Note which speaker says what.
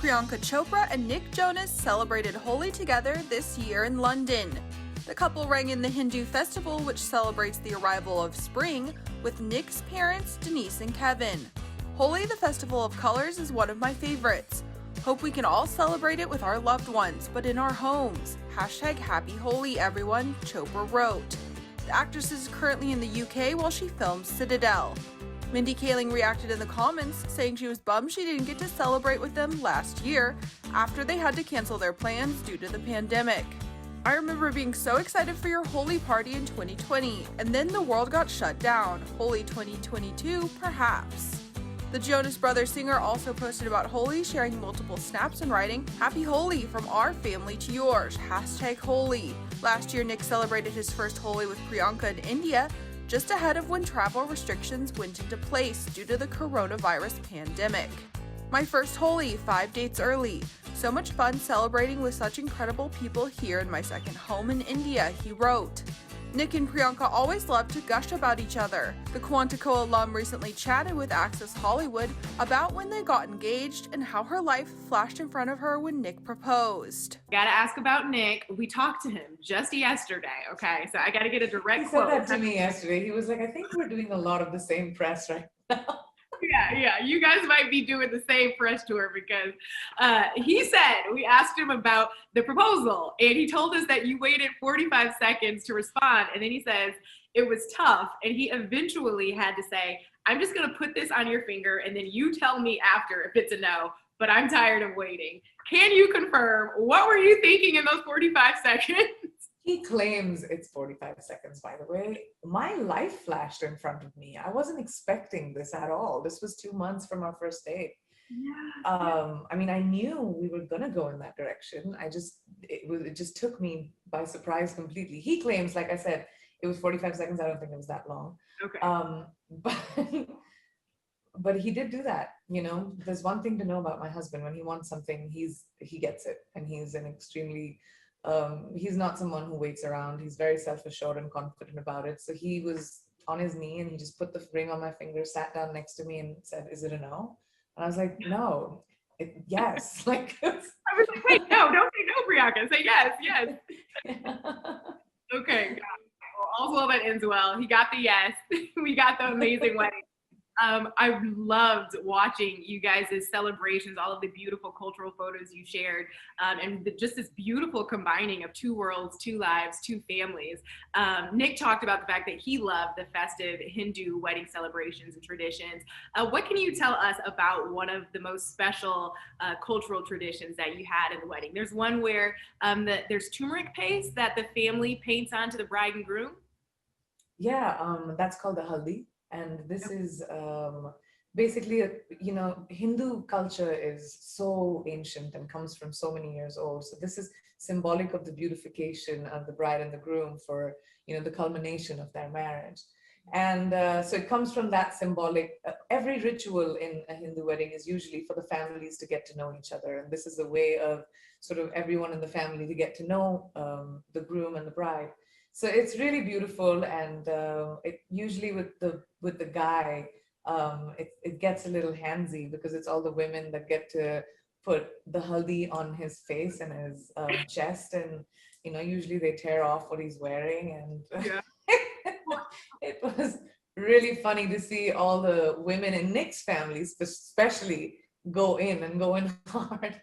Speaker 1: Priyanka Chopra and Nick Jonas celebrated Holi together this year in London. The couple rang in the Hindu festival, which celebrates the arrival of spring, with Nick's parents, Denise and Kevin. Holi, the festival of colors, is one of my favorites. Hope we can all celebrate it with our loved ones, but in our homes. #Happy Holi, everyone, Chopra wrote. The actress is currently in the UK while she films Citadel. Mindy Kaling reacted in the comments, saying she was bummed she didn't get to celebrate with them last year after they had to cancel their plans due to the pandemic. I remember being so excited for your Holi party in 2020, and then the world got shut down. Holi 2022, perhaps. The Jonas Brothers singer also posted about Holi, sharing multiple snaps and writing, "Happy Holi from our family to yours, #Holi." Last year, Nick celebrated his first Holi with Priyanka in India, just ahead of when travel restrictions went into place due to the coronavirus pandemic. "My first Holi, 5 dates early. So much fun celebrating with such incredible people here in my second home in India," he wrote. Nick and Priyanka always love to gush about each other. The Quantico alum recently chatted with Access Hollywood about when they got engaged and how her life flashed in front of her when Nick proposed.
Speaker 2: Gotta ask about Nick. We talked to him just yesterday, okay? So I gotta get a direct quote.
Speaker 3: He said that to me yesterday. He was like, I think we're doing a lot of the same press right now.
Speaker 2: Yeah, you guys might be doing the same press tour because he said, we asked him about the proposal and he told us that you waited 45 seconds to respond. And then he says it was tough. And he eventually had to say, I'm just going to put this on your finger and then you tell me after if it's a no, but I'm tired of waiting. Can you confirm, what were you thinking in those 45 seconds?
Speaker 3: He claims it's 45 seconds, by the way. My life flashed in front of me. I wasn't expecting this at all. This was 2 months from our first date.
Speaker 2: Yeah.
Speaker 3: I mean, I knew we were gonna go in that direction. It just took me by surprise completely. He claims, like I said, it was 45 seconds. I don't think it was that long.
Speaker 2: Okay.
Speaker 3: But he did do that. You know, there's one thing to know about my husband. When he wants something, he gets it, and he's an extremely he's not someone who waits around. He's very self-assured and confident about it. So he was on his knee and he just put the ring on my finger, sat down next to me and said, "Is it a no?" And I was like, "No, yes." Like,
Speaker 2: I was like, wait, no, don't say no, Priyanka. Say yes. Okay. Well, all's well that ends well. He got the yes. We got the amazing wedding. I loved watching you guys' celebrations, all of the beautiful cultural photos you shared, and just this beautiful combining of two worlds, two lives, two families. Nick talked about the fact that he loved the festive Hindu wedding celebrations and traditions. What can you tell us about one of the most special cultural traditions that you had in the wedding? There's one where there's turmeric paste that the family paints onto the bride and groom.
Speaker 3: Yeah, that's called the Holi. And this is basically, Hindu culture is so ancient and comes from so many years old. So this is symbolic of the beautification of the bride and the groom for, the culmination of their marriage. And so it comes from that symbolic, every ritual in a Hindu wedding is usually for the families to get to know each other. And this is a way of sort of everyone in the family to get to know the groom and the bride. So it's really beautiful, and it usually with the guy, it gets a little handsy because it's all the women that get to put the haldi on his face and his chest, and usually they tear off what he's wearing, and
Speaker 2: Yeah.
Speaker 3: it was really funny to see all the women in Nick's families, especially go in hard.